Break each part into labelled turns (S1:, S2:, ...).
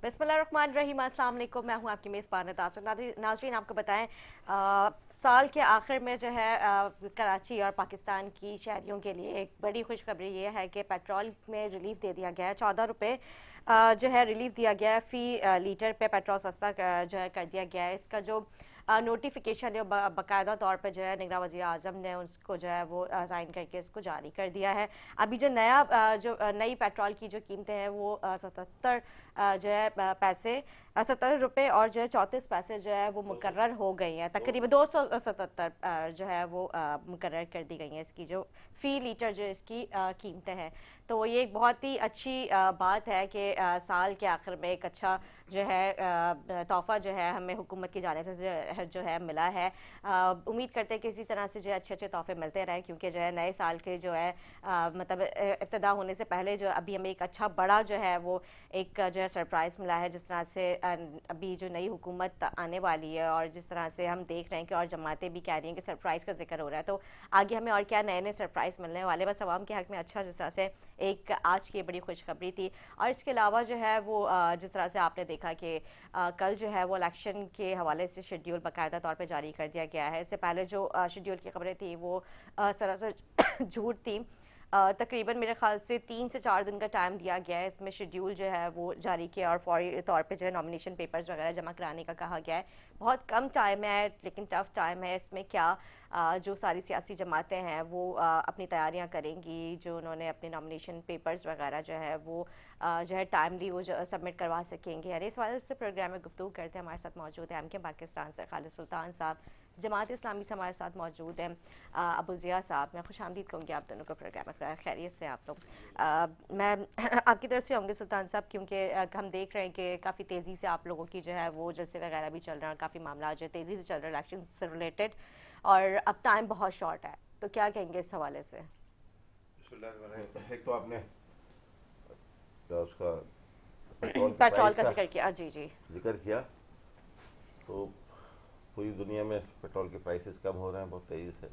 S1: बिस्मिल्लाहिर्रहमानिर्रहीम, अस्सलाम वालेकुम। मैं हूं आपकी मेज़बान तासुर। नाज़रीन, आपको बताएं, साल के आखिर में जो है कराची और पाकिस्तान की शहरियों के लिए एक बड़ी खुशखबरी ये है कि पेट्रोल में रिलीफ दे दिया गया है। 14 रुपये जो है रिलीफ दिया गया है फ़ी लीटर पे। पेट्रोल सस्ता जो है कर दिया गया है। इसका जो नोटिफिकेशन है बाकायदा तौर पर जो है निगरान वज़ीर आज़म ने उसको जो है वो साइन करके इसको जारी कर दिया है। अभी जो नई पेट्रोल की जो कीमतें हैं वो 77 जो है पैसे 70 रुपये और जो है 34 पैसे जो है वो मुकर्रर हो गई हैं। तकरीबन 277 जो है वो मुकर्रर कर दी गई हैं। इसकी जो फ़ी लीटर जो इसकी कीमतें हैं, तो ये एक बहुत ही अच्छी बात है कि साल के आखिर में एक अच्छा जो है तोहफ़ा जो है हमें हुकूमत की जानिब से जो है मिला है। उम्मीद करते हैं कि इसी तरह से जो है अच्छे अच्छे तोहफ़े मिलते रहें, क्योंकि जो है नए साल के जो है मतलब इब्तिदा होने से पहले जो अभी हमें एक अच्छा बड़ा जो है वो एक जो है सरप्राइज़ मिला है। जिस तरह से अभी जो नई हुकूमत आने वाली है और जिस तरह से हम देख रहे हैं कि और जमातें भी कह रही हैं कि सरप्राइज़ का जिक्र हो रहा है, तो आगे हमें और क्या नए नए सरप्राइज़ मिलने वाले। बस आवाम के हक़ में अच्छा जिस तरह से एक आज की बड़ी खुशखबरी थी। और इसके अलावा जो है वो जिस तरह से आपने देखा कि कल जो है वो इलेक्शन के हवाले से शेड्यूल बाकायदा तौर पर जारी कर दिया गया है। इससे पहले जो शेड्यूल की खबरें थी वो सरासर झूठ थी। तकरीबन मेरे ख़्याल से 3 से 4 दिन का टाइम दिया गया है। इसमें शेड्यूल जो है वो जारी किया और फौरी तौर पे जो है नॉमिनेशन पेपर्स वगैरह जमा कराने का कहा गया है। बहुत कम टाइम है लेकिन टफ़ टाइम है। इसमें क्या जो सारी सियासी जमातें हैं वो अपनी तैयारियां करेंगी, जो उन्होंने अपने नॉमिनेशन पेपर्स वगैरह जो है वो जो है टाइमली वो जो सबमिट करवा सकेंगे। अरे इस वाले से प्रोग्राम में गुफ्तगू करते हैं। हमारे साथ मौजूद है MK पाकिस्तान से खालिद सुल्तान साहब, जमात इस्लामी से हमारे साथ मौजूद हैं अबू ज़िया साहब। मैं खुश आमदीद कहूँगी आप दोनों को प्रोग्राम में। खैरियत से आप लोग? मैं आपकी तरफ से होंगे सुल्तान साहब, क्योंकि हम देख रहे हैं कि काफ़ी तेज़ी से आप लोगों की जो है वो जलसे वगैरह भी चल रहे हैं, काफ़ी मामला जो है तेज़ी से चल रहे हैं इलेक्शन से रिलेटेड, और अब टाइम बहुत शॉर्ट है, तो क्या कहेंगे इस हवाले से?
S2: एक तो आपने उसका पेट्रोल के
S1: पेट्रोल
S2: प्राइस
S1: का
S2: का
S1: जिक्र किया। जी जी।
S2: जिक्र किया, तो पूरी दुनिया में पेट्रोल के प्राइसेस कम हो रहे हैं बहुत तेज़ी से,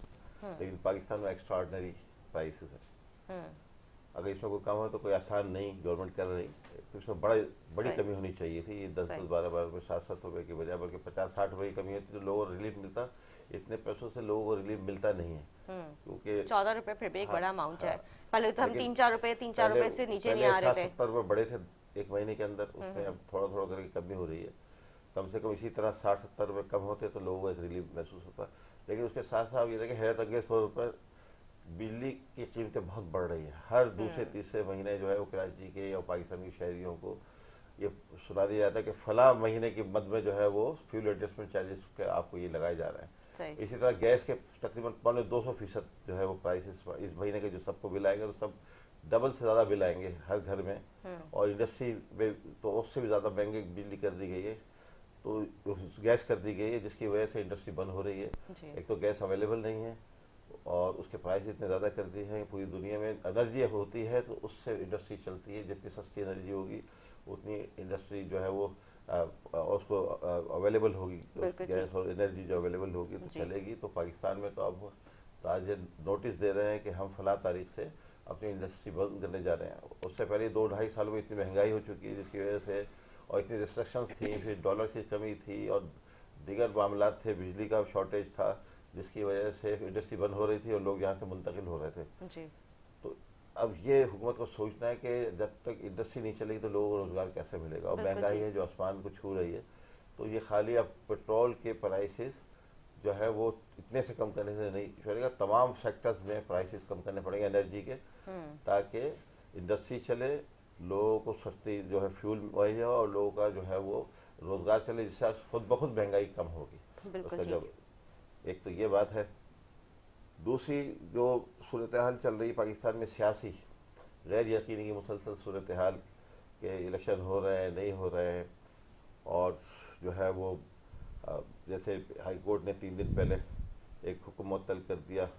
S2: लेकिन पाकिस्तान में एक्स्ट्रा ऑर्डनरी प्राइसेस है। अगर इसमें कोई कम हो तो कोई आसान नहीं, गवर्नमेंट कर रही, तो इसमें बड़ी
S1: सही
S2: कमी होनी चाहिए थी। ये 10
S1: सही।
S2: 10 12 12 रुपये 7 7 रुपये की बजाय बल्कि 50 60 रुपये की कमी होती तो लोगों को रिलीफ मिलता। इतने पैसों से लोगों को रिलीफ मिलता नहीं है, क्योंकि
S1: 14 रुपये फिर भी एक
S2: हाँ
S1: बड़ा अमाउंट है।
S2: हाँ,
S1: पहले तो हम
S2: लेकिन
S1: 3 4 रुपये से नीचे नहीं
S2: पहले
S1: आ रहे
S2: साठ
S1: थे।
S2: सत्तर रुपये बढ़े थे एक महीने के अंदर, उसमें अब थोड़ा थोड़ा करके कमी हो रही है। कम से कम इसी तरह 60 70 रुपये कम होते तो लोगों को एक रिलीफ महसूस होता। लेकिन उसके साथ साथ ये देखिए, हैरत अंगेज 100 रुपये बिजली की कीमतें बहुत बढ़ रही है। हर दूसरे तीसरे महीने जो है वो कराची के या पाकिस्तान के शहरियों को ये सुना दिया जाता है कि फला महीने के मद में जो है वो फ्यूल एडजस्टमेंट चार्जेस के आपको ये लगाए जा रहे हैं।
S1: सही।
S2: इसी तरह गैस के तकरीबन 200% जो है वो प्राइसेस इस महीने के जो सबको बिल आएंगे, तो सब डबल से ज़्यादा बिल आएंगे हर घर में। और इंडस्ट्री में तो उससे भी ज़्यादा महंगी बिजली कर दी गई है, तो गैस कर दी गई है, जिसकी वजह से इंडस्ट्री बंद हो रही है।
S1: जी।
S2: एक तो गैस अवेलेबल नहीं है और उसके प्राइस इतने ज़्यादा कर दिए हैं। पूरी दुनिया में एनर्जी होती है तो उससे इंडस्ट्री चलती है, जितनी सस्ती एनर्जी होगी उतनी इंडस्ट्री जो है वो उसको अवेलेबल होगी, तो
S1: बिल्कुल ठीक।
S2: गैस और एनर्जी जो अवेलेबल होगी तो
S1: जी।
S2: चलेगी। तो पाकिस्तान में तो अब ताजे नोटिस दे रहे हैं कि हम फला तारीख से अपनी इंडस्ट्री बंद करने जा रहे हैं। उससे पहले 2 ढाई साल में इतनी महंगाई हो चुकी है जिसकी वजह से, और इतनी रिस्ट्रिक्शंस थी, फिर डॉलर की कमी थी और दीगर मामला थे, बिजली का शॉर्टेज था, जिसकी वजह से इंडस्ट्री बंद हो रही थी और लोग यहाँ से मुंतकिल हो रहे थे।
S1: जी।
S2: तो अब ये हुकूमत को सोचना है कि जब तक इंडस्ट्री नहीं चलेगी तो लोगों को रोजगार कैसे मिलेगा, और
S1: बिल्कुल
S2: महंगाई
S1: ठीक।
S2: है जो आसमान को छू रही है। तो ये खाली अब पेट्रोल के प्राइसेस जो है वो इतने से कम करने से नहीं चलेगा, तमाम सेक्टर्स में प्राइसेस कम करने पड़ेंगे एनर्जी के, ताकि इंडस्ट्री चले, लोगों को सस्ती जो है फ्यूल मुहैया हो और लोगों का जो है वो रोजगार चले, जिससे खुद ब खुद महंगाई कम होगी।
S1: बिल्कुल
S2: उसका
S1: ठीक।
S2: जब एक तो ये बात है, दूसरी जो सूरत हाल चल रही पाकिस्तान में सियासी, गैर यकीनी की मुसलसल सूरत हाल के इलेक्शन हो रहे हैं नहीं हो रहे हैं, और जो है वो जैसे हाई कोर्ट ने 3 दिन पहले एक हुक्म मुअत्तल कर दिया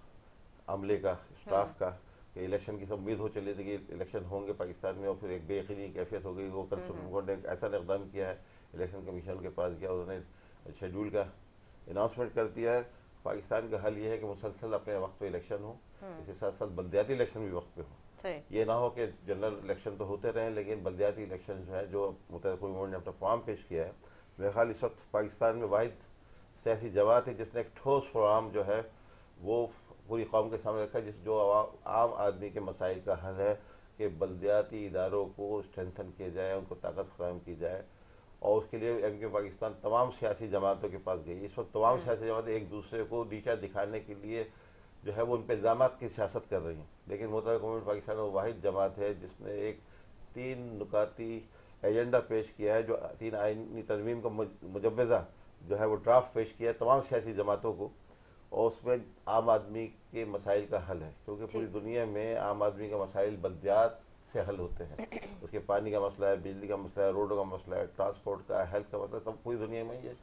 S2: अमले का, स्टाफ का, कि इलेक्शन की सब उम्मीद हो चली थी कि इलेक्शन होंगे पाकिस्तान में, और फिर एक बेयकीनी की कैफियत हो गई। वो कल सुप्रीम कोर्ट ने एक ऐसा इकदाम किया है, इलेक्शन कमीशन के पास गया, उन्होंने शेड्यूल का अनाउंसमेंट कर दिया है। पाकिस्तान का हल ये है कि मुसलसल अपने वक्त पे इलेक्शन हो, इसके साथ साथ बल्दियाती इलेक्शन भी वक्त पे हो। ये ना हो कि जनरल इलेक्शन तो होते रहे लेकिन बल्दियाती इलेक्शन जो है, जो मुतहरिक कौमी ने अपना प्रोग्राम पेश किया है, मेरे ख्याल इस वक्त पाकिस्तान में वाहिद सियासी जमात है जिसने एक ठोस प्रोग्राम जो है वो पूरी कौम के सामने रखा है, जिस जो आम आदमी के मसाइल का हल है कि बल्दियाती इदारों को स्ट्रेंथन किया जाए, उनको ताकत फराहम की जाए। और उसके लिए एमके पाकिस्तान तमाम सियासी जमातों के पास गई। इस वक्त तमाम सियासी जमातें एक दूसरे को नीचा दिखाने के लिए जो है वो उन पर इल्ज़ाम की सियासत कर रही हैं, लेकिन मुतहरिक कौमी पाकिस्तान वो वाहिद जमात है जिसने एक 3 नुकाती एजेंडा पेश किया है, जो 3 आइनी तरमीम का मुजव्वज़ा जो है वो ड्राफ्ट पेश किया है तमाम सियासी जमातों को, और उसमें आम आदमी के मसाइल का हल है, क्योंकि पूरी दुनिया में आम आदमी का मसाइल बल्दियात से हल होते हैं। उसके पानी का मसला है, बिजली का मसला है, रोडों का मसला है, ट्रांसपोर्ट का, हेल्थ का मसला, सब पूरी दुनिया में ये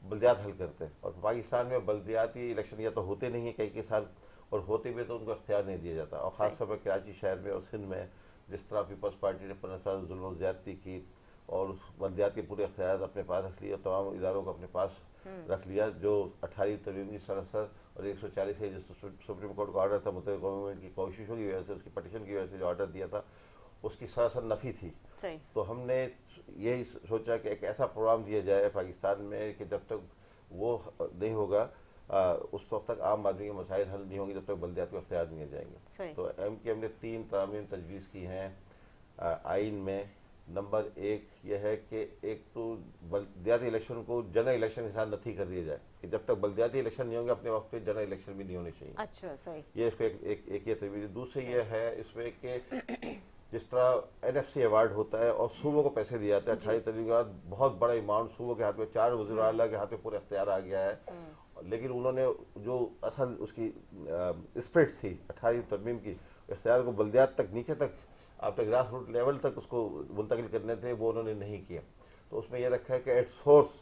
S2: बल्दियात हल करते हैं। और पाकिस्तान में बल्दियाती इलेक्शन या तो होते नहीं है कई साल, और होते भी तो उनको अख्तियार नहीं दिया जाता। और ख़ासतौर पर कराची शहर में और सिंध में जिस तरह पीपल्स पार्टी ने 15 साल जुल्म ज़्यादती की और उस बल्दियात के पूरे अख्तियार अपने पास रख लिया, तमाम इदारों को अपने पास रख लिया, जो 18 तरमीम की सनसर और 140 है जिस सुप्रीम कोर्ट का ऑर्डर था, मुतहरिक गवर्नमेंट की कोशिशों की वजह से, उसकी पटिशन की वजह से जो ऑर्डर दिया था उसकी सरासर नफ़ी थी। तो हमने यही सोचा कि एक ऐसा प्रोग्राम दिया जाए पाकिस्तान में कि जब तक वो नहीं होगा उस वक्त तक आम आदमी के मसाइल हल नहीं होंगे, जब तक बल्दियात को अख्तियार नहीं जाएंगे। तो एमके ने 3 तरमीम तजवीज़ की हैं आइन में। नंबर 1 यह है कि एक तो बल्दियाती इलेक्शन को जनरल इलेक्शन के साथ नथी कर दिया जाए, कि जब तक बल्दियाती इलेक्शन नहीं होंगे अपने वक्त पे जनरल इलेक्शन भी नहीं होने चाहिए।
S1: अच्छा, सही।
S2: ये इसको एक ये तजवीज़। दूसरी ये है इसमें कि जिस तरह NFC अवार्ड होता है और सूबों को पैसे दिए जाते हैं 28 तारीख के बाद, बहुत बड़ा अमाउंट सूबों के हाथ में, 4 वज़ीर आला के हाथ में पूरे अख्तियार आ गया है, लेकिन उन्होंने जो असल उसकी स्प्रिट थी 18 तरमीम की, इख्तियार को बल्दियात तक, नीचे तक, आपके ग्रास रूट लेवल तक उसको मुंतकिल करने थे, वो उन्होंने नहीं किया। तो उसमें यह रखा है कि एट सोर्स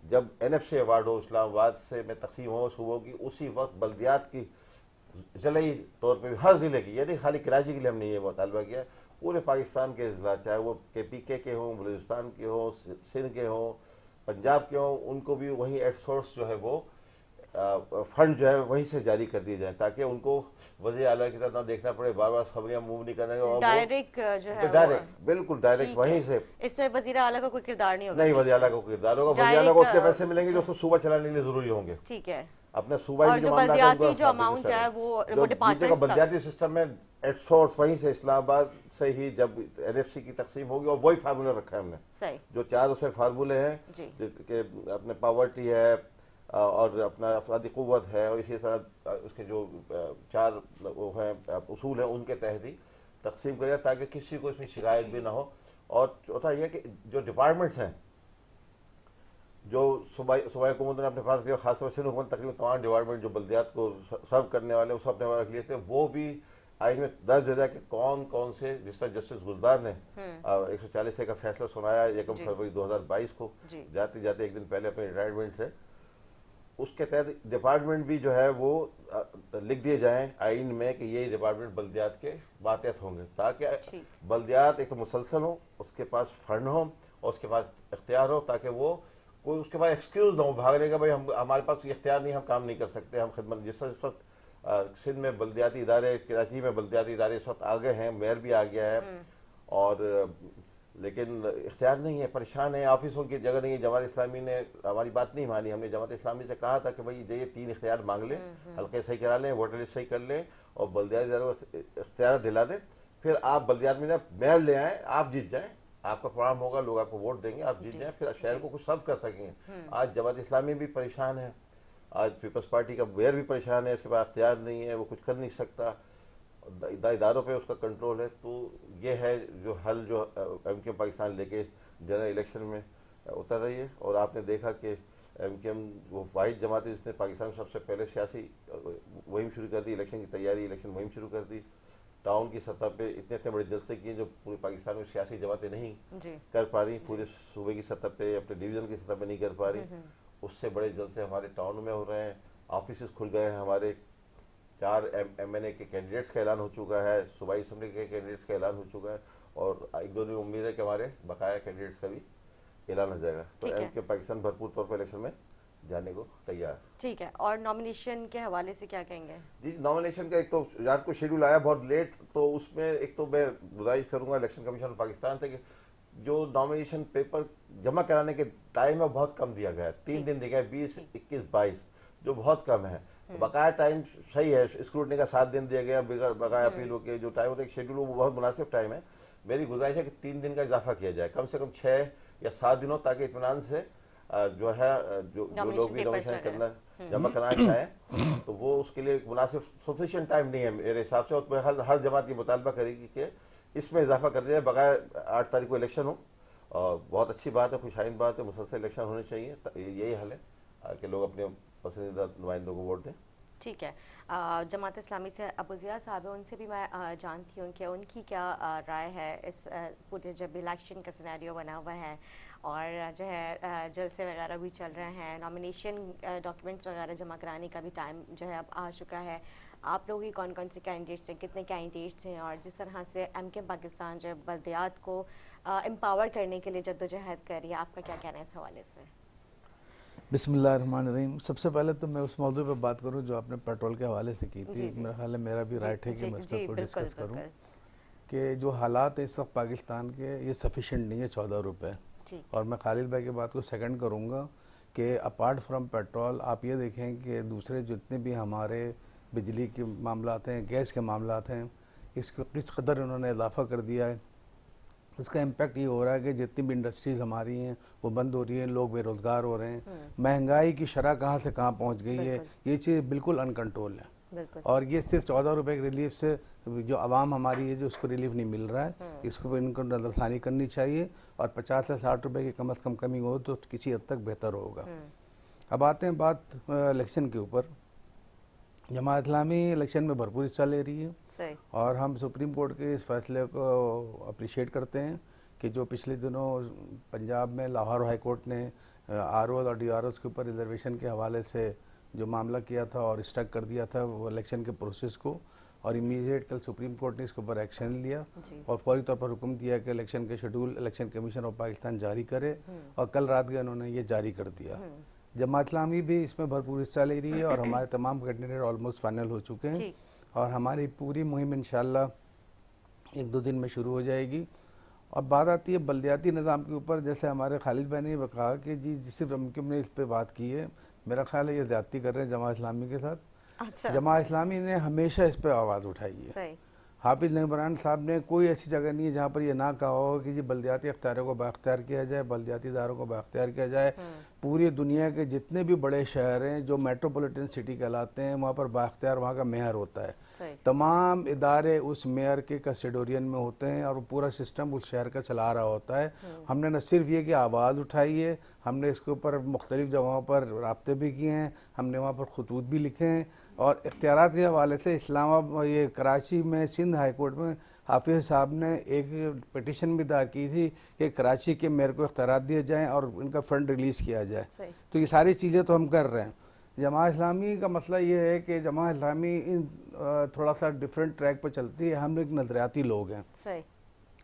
S2: जब NFC अवार्ड हो इस्लामाबाद से में तकसीम हो सूबों की, उसी वक्त बल्दियात की जलई तौर पर हर ज़िले की, यानी खाली कराची के लिए हमने ये मुतालबा किया, पूरे पाकिस्तान के अजला, चाहे वो KPK के हों, बलूचिस्तान के हों, सिंध के हों, पंजाब के हों, उनको भी वही एट सोर्स जो है वो फंड जो है वहीं से जारी कर दिए जाए, ताकि उनको वज़ीर आला की तरह देखना पड़े, बार बार खबरें मूव नहीं करने, और
S1: डायरेक्ट जो है
S2: डायरेक्ट, बिल्कुल डायरेक्ट वहीं से।
S1: इसमें वज़ीर आला का कोई किरदार नहीं होगा?
S2: नहीं, वज़ीर आला का किरदार होगा। वज़ीर आला को उतने पैसे मिलेंगे जो उसको सूबा चलाने के लिए जरूरी होंगे।
S1: ठीक है।
S2: अपने सूबा
S1: और जो बल्दियाती जो अमाउंट है वो डिपार्टमेंट
S2: बल्दियाती सिस्टम में एट सोर्स वहीं से इस्लामाबाद से ही जब NFC की तकसीम होगी, और वही फार्मूला रखा है हमने।
S1: सही।
S2: जो 4 उसमें फार्मूले हैं कि अपने पावर्टी है और अपना अफरादी क़ुव्वत है, और इसी तरह उसके जो 4 वो हैं उसूल हैं, उनके तहत ही तकसीम करें ताकि किसी को इसमें शिकायत भी ना हो। और चौथा यह कि जो डिपार्टमेंट्स हैं जो सूबाई हुकूमत ने अपने पास लिया, खासतौर से हुकूमत तकरीबन तमाम डिपार्टमेंट जो बल्दियात को सर्व करने वाले उस अपने पास रख लिए थे, वो भी आइन में दर्ज हो जाए कि कौन कौन से, जिस तरह जस्टिस गुलजार ने 140 का फैसला सुनाया 1 फरवरी 2022 को, जाते जाते एक दिन पहले अपने रिटायरमेंट से, उसके तहत डिपार्टमेंट भी जो है वो लिख दिए जाएं आइन में कि ये डिपार्टमेंट बल्दियात के मातहत होंगे, ताकि बल्दियात एक तो मुसलसल हो, उसके पास फंड हो और उसके पास इख्तियार हो, ताकि वो कोई उसके बाद एक्सक्यूज ना हो भागने का, भाई हम हमारे पास ये इख्तियार नहीं, हम काम नहीं कर सकते, हम खिदमत। जिस वक्त सिंध में बल्दियाती इदारे, कराची में बल्दियाती इदारे इस वक्त आ गए हैं, मेयर भी आ गया है, और लेकिन इख्तियार नहीं है, परेशान है, ऑफिसों की जगह नहीं है। जमात इस्लामी ने हमारी बात नहीं मानी। हमने जमात इस्लामी से कहा था कि भाई ये 3 इख्तियार मांग लें, हल्के सही करा लें, वोटर लिस्ट सही कर लें और बल्दियाती इदारों को इख्तियार दिला दें, फिर आप बल्दियात में मेयर ले आए, आप जीत जाएँ, आपका प्रोग्राम होगा, लोग आपको वोट देंगे, आप जीत जाएं, फिर शहर को कुछ सर्व कर सकेंगे। आज जमात इस्लामी भी परेशान है, आज पीपल्स पार्टी का मेयर भी परेशान है, इसके पास अख्तियार नहीं है, वो कुछ कर नहीं सकता, इदारों पे उसका कंट्रोल है। तो ये है जो हल जो एमके पाकिस्तान लेके जनरल इलेक्शन में उतर रही है। और आपने देखा कि MKM वो वाहिद जमात है जिसने पाकिस्तान में सबसे पहले सियासी मुहिम शुरू कर दी, इलेक्शन की तैयारी, इलेक्शन मुहिम शुरू कर दी। टाउन की सतह पे इतने बड़े जलसे किए जो पूरे पाकिस्तान में सियासी जमातें नहीं कर पा रही, पूरे सूबे की सतह पे, अपने डिवीजन की सतह पे नहीं कर पा रही। उससे बड़े जलसे हमारे टाउन में हो रहे हैं, ऑफिस खुल गए हैं, हमारे 4 MNA के कैंडिडेट्स का ऐलान हो चुका है, सूबाई असम्बली के कैंडिडेट्स का ऐलान हो चुका है, और 1-2 दिन उम्मीद है कि हमारे बकाया कैंडिडेट्स का भी ऐलान हो जाएगा। तो MK पाकिस्तान भरपूर तौर पर इलेक्शन में जाने को तैयार।
S1: ठीक है, और नॉमिनेशन के हवाले से क्या कहेंगे?
S2: जी, नॉमिनेशन का एक तो रात को शेड्यूल आया बहुत लेट, तो उसमें एक तो मैं गुजारिश करूंगा इलेक्शन कमीशन ऑफ पाकिस्तान से कि जो नॉमिनेशन पेपर जमा कराने के टाइम है बहुत कम दिया गया है, 3 दिन दिया गया है, 20, 21, 22, जो बहुत कम है। बकाया टाइम सही है, स्क्रूटनी का 7 दिन दिया गया, बकाया अपीलों के जो टाइम होता है शेड्यूल, वो बहुत मुनासिब टाइम है। मेरी गुजारिश है कि 3 दिन का इजाफा किया जाए, कम से कम 6 या 7 दिनों, ताकि इत्मीनान से जो है जो लोग भी नॉमिनेशन करना जमा कराना चाहें तो वो उसके लिए मुनासिब सफिशिएंट टाइम नहीं है मेरे हिसाब से। और हर जमात ये मुतालबा करेगी कि इसमें इजाफा कर दिया बगैर 8 तारीख को इलेक्शन हो, और बहुत अच्छी बात है, खुशाइन बात है, मुसलसल इलेक्शन होने चाहिए, यही हल है कि लोग अपने पसंदीदा नुमाइंदों को वोट दें।
S1: ठीक है, जमात इस्लामी से अबू ज़िया साहब है, उनसे भी मैं जानती हूँ कि उनकी क्या राय है इस पूरे जब इलेक्शन का सिनेरियो बना हुआ है और जो है जलसे वगैरह भी चल रहे हैं, नॉमिनेशन डॉक्यूमेंट्स वगैरह जमा कराने का भी टाइम जो है अब आ चुका है। आप लोग ही कौन कौन से कैंडिडेट्स हैं, कितने कैंडिडेट्स हैं, और जिस तरह से MKM पाकिस्तान जो बल्दियात को एम्पावर करने के लिए जद्दोजहद कर रही है, आपका क्या कहना है इस हवाले से?
S3: बिस्मिल्लाहिर्रहमानिर्रहीम। सबसे पहले तो मैं उस मौजू पे बात करूं जो आपने पेट्रोल के हवाले से की थी। मेरा ख्याल है मेरा भी राइट है कि मैं इस पर डिस्कस करूं कि जो हालात है इस वक्त पाकिस्तान के, ये सफिशेंट नहीं है 14 रुपये। और मैं खालिद भाई की बात को सेकंड करूंगा कि अपार्ट फ्रॉम पेट्रोल आप ये देखें कि दूसरे जितने भी हमारे बिजली के मामलात हैं, गैस के मामलात हैं, इसको किस कदर उन्होंने इजाफा कर दिया है। उसका इम्पैक्ट ये हो रहा है कि जितनी भी इंडस्ट्रीज़ हमारी हैं वो बंद हो रही हैं, लोग बेरोज़गार हो रहे हैं, महंगाई की शरह कहाँ से कहाँ पहुँच गई है, ये चीज़ बिल्कुल अनकंट्रोल है। और ये सिर्फ 14 रुपए के रिलीफ से जो आवाम हमारी है जो उसको रिलीफ नहीं मिल रहा है, इसको पर इनको नज़रसानी करनी चाहिए और 50 से 60 रुपए की कम से कम कमी हो तो किसी हद तक बेहतर होगा। अब आते हैं बात इलेक्शन के ऊपर। जमात इस्लामी इलेक्शन में भरपूर हिस्सा ले रही है
S1: सही।
S3: और हम सुप्रीम कोर्ट के इस फैसले को अप्रिशिएट करते हैं कि जो पिछले दिनों पंजाब में लाहौर हाई कोर्ट ने ROs और DROs के ऊपर रिजर्वेशन के हवाले से जो मामला किया था और स्टक कर दिया था वो इलेक्शन के प्रोसेस को, और इमीडिएट कल सुप्रीम कोर्ट ने इसके ऊपर एक्शन लिया और फौरी तौर पर हुक्म दिया कि इलेक्शन के schedule election commission of Pakistan जारी करे, और कल रात को उन्होंने ये जारी कर दिया। जमात इस्लामी भी इसमें भरपूर हिस्सा ले रही है और हमारे तमाम कैंडिडेट ऑलमोस्ट फाइनल हो चुके हैं और हमारी पूरी मुहिम इंशाल्लाह 1-2 दिन में शुरू हो जाएगी। और बात आती है बल्दियाती निज़ाम के ऊपर, जैसे हमारे खालिद भाई ने कहा कि जी सिर्फ MKM ने इस पर बात की है, मेरा ख्याल है ये ज़्यादती कर रहे हैं जमात इस्लामी के साथ। अच्छा। जमात इस्लामी ने हमेशा इस पर आवाज़ उठाई है। हाफिज नईमान साहब ने कोई ऐसी जगह नहीं है जहाँ पर ये ना कहा हो कि जी बल्दियाती अख्तियारों को बाख्तियार किया जाए, बल्दियाती इदारों को बाख्तियार किया जाए। पूरी दुनिया के जितने भी बड़े शहर हैं जो मेट्रोपॉलिटन सिटी कहलाते हैं, वहाँ पर बाख्तियार वहाँ का मेयर होता है। तमाम इदारे उस मेयर के कस्टोडियन में होते हैं और वो पूरा सिस्टम उस शहर का चला रहा होता है। हमने न सिर्फ ये कि आवाज़ उठाई है, हमने इसके ऊपर मुख्तलिफ जगहों पर राब्ते भी किए हैं, हमने वहाँ पर खतूत भी लिखे हैं और इख्तियारात के हवाले से इस्लामाबाद ये कराची में सिंध हाई कोर्ट में हाफिज साहब ने एक पिटिशन भी दायर की थी कि कराची के मेयर को इख्तियारात दिए जाएं और इनका फंड रिलीज़ किया जाए। तो ये सारी चीज़ें तो हम कर रहे हैं। जमात इस्लामी का मसला ये है कि जमात इस्लामी थोड़ा सा डिफरेंट ट्रैक पर चलती है। हम एक नज़रियाती लोग हैं,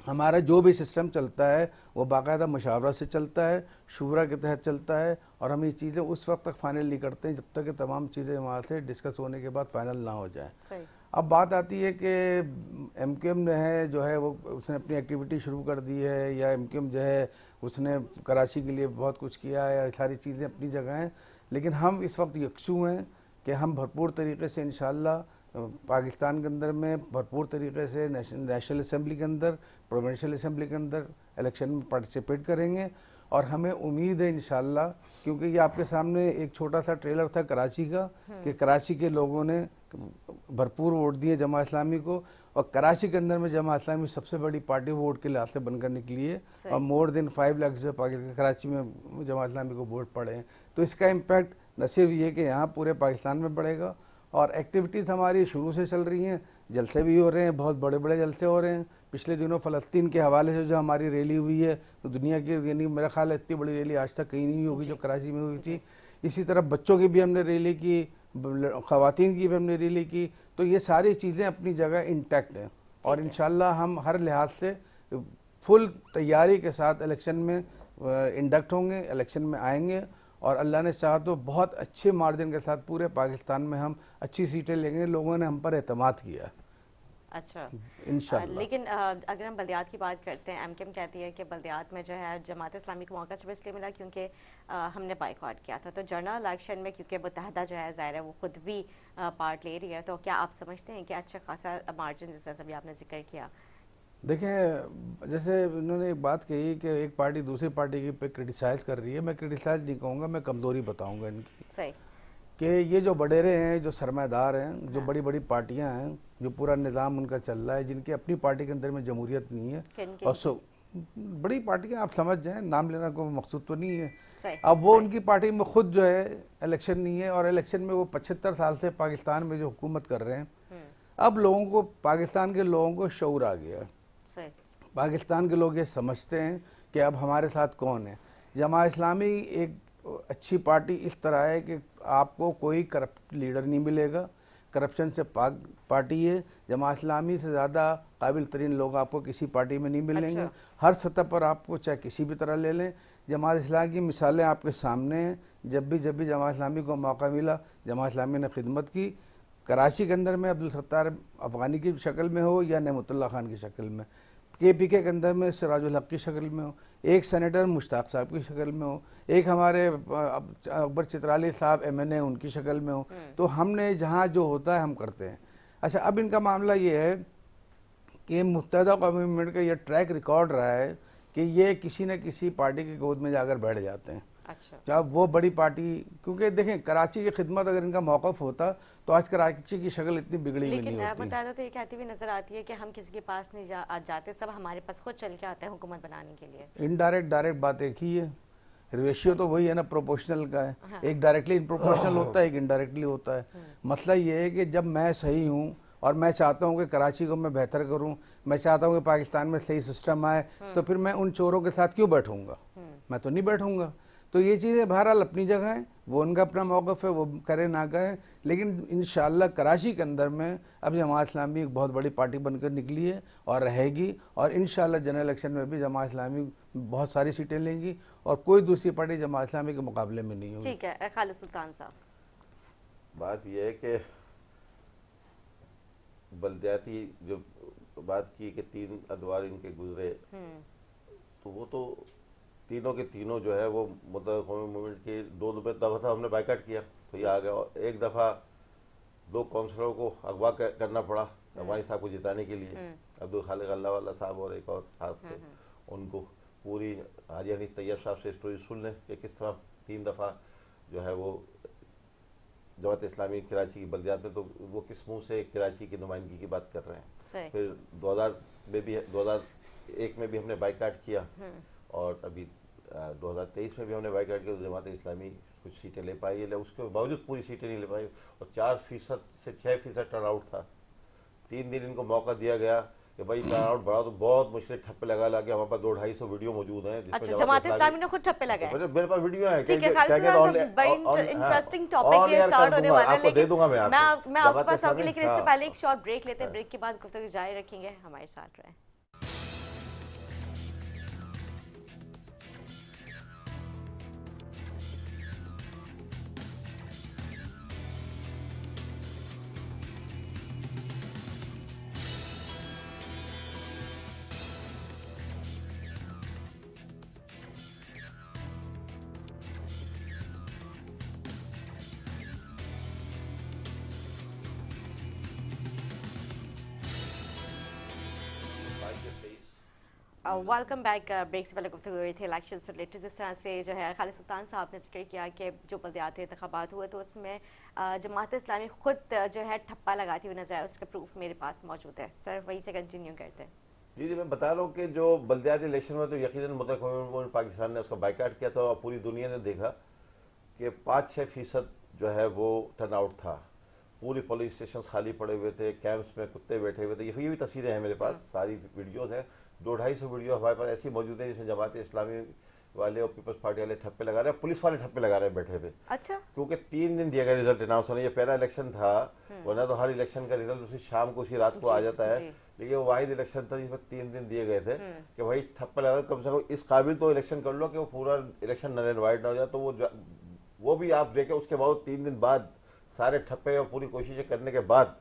S3: हमारा जो भी सिस्टम चलता है वो बाकायदा मुशावरा से चलता है, शूरा के तहत चलता है और हम ये चीज़ें उस वक्त तक फाइनल नहीं करते हैं जब तक कि तमाम चीज़ें वहाँ से डिस्कस होने के बाद फाइनल ना हो जाए। अब बात आती है कि MKM ने है जो है वो उसने अपनी एक्टिविटी शुरू कर दी है, या MKM जो है उसने कराची के लिए बहुत कुछ किया है, सारी चीज़ें अपनी जगह हैं, लेकिन हम इस वक्त यकसू हैं कि हम भरपूर तरीके से इंशाअल्लाह पाकिस्तान के अंदर में भरपूर तरीके से नेशनल असम्बली के अंदर, प्रोविंशियल असम्बली के अंदर इलेक्शन में पार्टिसिपेट करेंगे। और हमें उम्मीद है इंशाअल्लाह, क्योंकि ये आपके सामने एक छोटा सा ट्रेलर था कराची का कि कराची के लोगों ने भरपूर वोट दिए जमात इस्लामी को, और कराची के अंदर में जमात इस्लामी सबसे बड़ी पार्टी वोट के लिहाज से बनकर निकली है और मोर देन 5 लाख जो कराची में जमात इस्लामी को वोट पड़े हैं। तो इसका इम्पैक्ट न सिर्फ ये कि यहाँ पूरे पाकिस्तान में पड़ेगा, और एक्टिविटीज़ हमारी शुरू से चल रही हैं, जलसे भी हो रहे हैं, बहुत बड़े बड़े जलसे हो रहे हैं। पिछले दिनों फ़लस्तीन के हवाले से जो हमारी रैली हुई है तो दुनिया की, यानी मेरा ख्याल है इतनी बड़ी रैली आज तक कहीं नहीं होगी जो कराची में हुई थी। इसी तरह बच्चों की भी हमने रैली की, ख़वातीन की भी हमने रैली की। तो ये सारी चीज़ें अपनी जगह इंटैक्ट हैं और इंशाल्लाह हम हर लिहाज से फुल तैयारी के साथ इलेक्शन में इंडक्ट होंगे, इलेक्शन में आएंगे और अल्लाह ने चाहा तो बहुत अच्छे मार्जिन के साथ पूरे पाकिस्तान में हम अच्छी सीटें लेंगे। लोगों ने हम पर एतमाद किया।
S1: अच्छा,
S3: इंशाअल्लाह।
S1: लेकिन अगर हम बल्दियात की बात करते हैं, एमकेएम कहती है कि बल्दियात में जो है जमात इस्लामी को मौका सिर्फ इसलिए मिला क्योंकि हमने बाइकआउट किया था। तो जनरल इलेक्शन में क्योंकि मुत्तहदा जो है ज़ाहिर है वो खुद भी पार्ट ले रही है, तो क्या आप समझते हैं कि अच्छा खासा मार्जिन जिस तरह भी आपने जिक्र किया?
S3: देखें, जैसे उन्होंने एक बात कही कि एक पार्टी दूसरी पार्टी की पे क्रिटिसाइज़ कर रही है, मैं क्रिटिसाइज़ नहीं कहूँगा, मैं कमज़ोरी बताऊँगा इनकी।
S1: सही
S3: कि ये जो बडेरे हैं, जो सरमादार हैं, जो बड़ी बड़ी पार्टियां हैं, जो पूरा निज़ाम उनका चल रहा है, जिनकी अपनी पार्टी के अंदर में जमहूरियत नहीं है, और बड़ी पार्टियां आप समझ जाएं, नाम लेना कोई मकसूद तो नहीं है। अब वो उनकी पार्टी में खुद जो है इलेक्शन नहीं है, और इलेक्शन में वो 75 साल से पाकिस्तान में जो हुकूमत कर रहे हैं, अब लोगों को, पाकिस्तान के लोगों को शऊर आ गया। पाकिस्तान के लोग ये समझते हैं कि अब हमारे साथ कौन है। जमात इस्लामी एक अच्छी पार्टी इस तरह है कि आपको कोई करप्ट लीडर नहीं मिलेगा, करप्शन से पाक पार्टी है। जमात इस्लामी से ज़्यादा काबिल तरीन लोग आपको किसी पार्टी में नहीं मिलेंगे। अच्छा। हर सतह पर आपको चाहे किसी भी तरह ले लें, जमात इस्लामी की मिसालें आपके सामने हैं। जब भी जमात इस्लामी को मौका मिला, जमात इस्लामी ने खिदमत की। कराची के अंदर में अब्दुल सत्तार अफगानी की शक्ल में हो या नेमतुल्लाह खान की शक्ल में, KPK के अंदर में सिराजुल हक की शक्ल में हो, एक सेनेटर मुश्ताक साहब की शक्ल में हो, एक हमारे अकबर चित्राली साहब MNA उनकी शक्ल में हो, तो हमने जहाँ जो होता है हम करते हैं। अच्छा, अब इनका मामला ये है कि मुत्तहदा कौमी मूवमेंट का ये ट्रैक रिकॉर्ड रहा है कि ये किसी न किसी पार्टी की गोद में जाकर बैठ जाते हैं।
S1: अच्छा।
S3: जब वो बड़ी पार्टी, क्योंकि देखें कराची की खिदमत अगर इनका मौक़िफ़ होता तो आज कराची की शक्ल इतनी बिगड़ी भी नहीं होती।
S1: लेकिन मुत्तहदा तो ये कहती हुई नजर आती है कि हम किसी के पास नहीं जाते, सब हमारे पास खुद चल के आते हैं हुकूमत बनाने के लिए।
S3: इनडायरेक्ट डायरेक्ट बात एक ही है, रेशियो तो वही है ना, प्रोपोर्शनल का है। हाँ। एक डायरेक्टली प्रोपोर्शनल होता है, एक इनडायरेक्टली होता है। मसला ये है कि जब मैं सही हूँ और मैं चाहता हूँ कि कराची को मैं बेहतर करूँ, मैं चाहता हूँ कि पाकिस्तान में सही सिस्टम आए, तो फिर मैं उन चोरों के साथ क्यों बैठूंगा? मैं तो नहीं बैठूंगा। तो ये चीज़ें बहरहाल अपनी जगह है, वो उनका अपना मौक़िफ़ है, वो करें ना करें, लेकिन इंशाअल्लाह कराची के अंदर में अब जमात इस्लामी एक बहुत बड़ी पार्टी बनकर निकली है और रहेगी, और इंशाअल्लाह जनरल इलेक्शन में भी जमात इस्लामी बहुत सारी सीटें लेंगी और कोई दूसरी पार्टी जमात इस्लामी के मुकाबले में नहीं होगी।
S1: ठीक है खालिद सुल्तान साहब,
S2: बात यह है कि बल्दियाती जो बात की कि 3 अदवार इनके गुजरे, तो वो तो तीनों के तीनों जो है वो मुत्तहदा कौमी मूवमेंट के 2 दफ़ा हमने बाइकाट किया, तो ये आ गया। और एक दफ़ा 2 काउंसलरों को अगवा करना पड़ा अफगानी साहब को जिताने के लिए, अब्दुल खालिक अल्लाह वाला साहब और एक और साहब थे, उनको पूरी हाजी हनीफ तैयब साहब से स्टोरी सुन लें कि किस तरह 3 दफ़ा जो है वो जमात इस्लामी कराची की बल्दियात में, तो वो किस मुँह से कराची की नुमाइंदगी की बात कर रहे हैं। फिर 2001 में भी हमने बाइकाट किया, और अभी 2023 में भी हमने बाइकाट किया, तो जमात इस्लामी कुछ सीटें ले पाई है, उसके बावजूद पूरी सीटें नहीं ले पाई, और 4% से 6% टर्नआउट था। 3 दिन इनको मौका दिया गया कि भाई टर्नआउट बढ़ा, तो बहुत मुश्किल ठप्पे लगा के हमारे पास 200-250 वीडियो मौजूद हैं।
S1: अच्छा, जमात इस्लामी ने खुद ठप्पे लगाए?
S2: मेरे पास वीडियो है।
S1: ठीक है खालिद साहब, बड़ी इंटरेस्टिंग टॉपिक ये स्टार्ट होने वाला है, लेकिन मैं आपके पास आऊंगी, लेकिन इससे पहले एक शॉर्ट ब्रेक लेते हैं। ब्रेक के बाद गुफ्तगू जारी रखेंगे, हमारे साथ रहें। Welcome back. ब्रेक से पहले गुफ्तगू हुई थी इलेक्शन से रिलेटेड, जिस तरह से जो है खालिद सुल्तान साहब ने जिक्र किया कि जो बल्दियाती इंतखाबात हुए तो उसमें जमात इस्लामी खुद जो है ठप्पा लगाती हुई नजर आए, उसका प्रूफ मेरे पास मौजूद है। सर वहीं से कंटिन्यू करते हैं।
S2: जी, मैं बता रहा हूँ कि जो बल्दियाती इलेक्शन में तो यकीनन मुत्तहदा कौमी मूवमेंट पाकिस्तान ने उसका बाइकाट किया था, और पूरी दुनिया ने देखा कि 5-6% जो है वो टर्नआउट था। पूरी पुलिस स्टेशन खाली पड़े हुए थे, कैंप्स में कुत्ते बैठे हुए थे। ये भी तस्वीरें हैं मेरे पास, सारी वीडियोस हैं, 200-250 वीडियो हमारे पास ऐसी मौजूद है जिसमें जमात इस्लामी वाले और पीपल्स पार्टी वाले ठप्पे लगा रहे हैं, पुलिस वाले ठप्पे लगा रहे हैं बैठे हुए।
S1: अच्छा,
S2: क्योंकि 3 दिन दिया गया रिजल्ट अनाउंस होने। ये पहला इलेक्शन था, वरना तो हर इलेक्शन का रिजल्ट उसी शाम को, उसी रात को आ जाता है, लेकिन वो वाहिद इलेक्शन था जिसमें 3 दिन दिए गए थे कि भाई ठप्पे लगा, कम से कम इस काबिल तो इलेक्शन कर लो कि वो पूरा इलेक्शन नल एंड वाइड ना हो जाए। तो वो वो भी आप देखें, उसके बाद 3 दिन बाद सारे ठप्पे और पूरी कोशिशें करने के बाद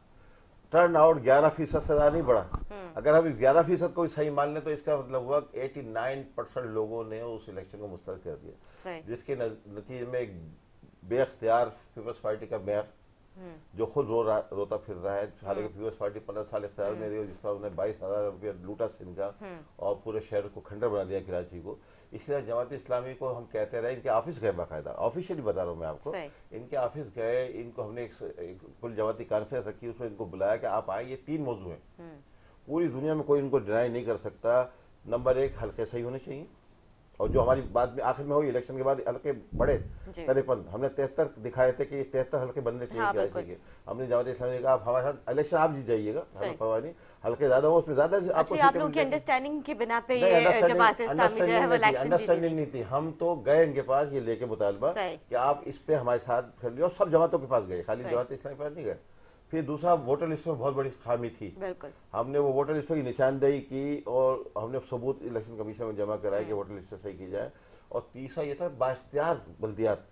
S2: टर्न आउट 11% से ज्यादा नहीं बढ़ा। अगर हम इस 11% को सही मान लें तो इसका मतलब हुआ 89% लोगों ने उस इलेक्शन को मुस्तरद कर दिया, जिसके नतीजे में एक बेअख्तियार पीपल्स पार्टी का मेयर जो खुद रोता फिर रहा है, हालांकि पीपल्स पार्टी 15 साल इख्तियार में रही, जिस तरह उन्होंने 22,000 रुपया लूटा सिंध का और पूरे शहर को खंडर बना दिया कराची को। इसलिए जमात इस्लामी को हम कहते रहे, इनके ऑफिस गए, बाकायदा ऑफिशियली बता रहा हूँ मैं आपको, इनके ऑफिस गए, इनको हमने एक कुल जमाती कॉन्फ्रेंस रखी, उसमें इनको बुलाया कि आप आए, ये 3 मौजू हैं, पूरी दुनिया में कोई इनको डिनाई नहीं कर सकता। नंबर 1 हल्के सही होने चाहिए, और जो हमारी बाद में आखिर में हुई इलेक्शन के बाद हल्के बड़े 53, हमने 73 दिखाए थे कि 73 हल्के बनने चाहिए कराची के। हमने जमात इस्लामी ने कहा आप हमारे साथ इलेक्शन आप जीत जाइएगा, हमें परवाह नहीं, हल्के ज्यादा हो उसमें ज्यादा आपको।
S1: आप लोगों की अंडरस्टैंडिंग की बिना पे ये जमात इस्लामी जो है वो इलेक्शन
S2: अंडरस्टैंडिंग नहीं थी, हम तो गए इनके पास ये लेके मुतालबा कि आप इस पे हमारे साथ कर लियो, सब जमातों के पास गए, खाली जमात इस्लामी के पास नहीं गए। फिर दूसरा, वोटर लिस्ट में बहुत बड़ी खामी थी, हमने वो वोटर लिस्ट की निशानदेही की और हमने सबूत इलेक्शन कमीशन में जमा कराया कि वोटर लिस्ट सही की जाए। और तीसरा ये था बाख्तियार बल्दियात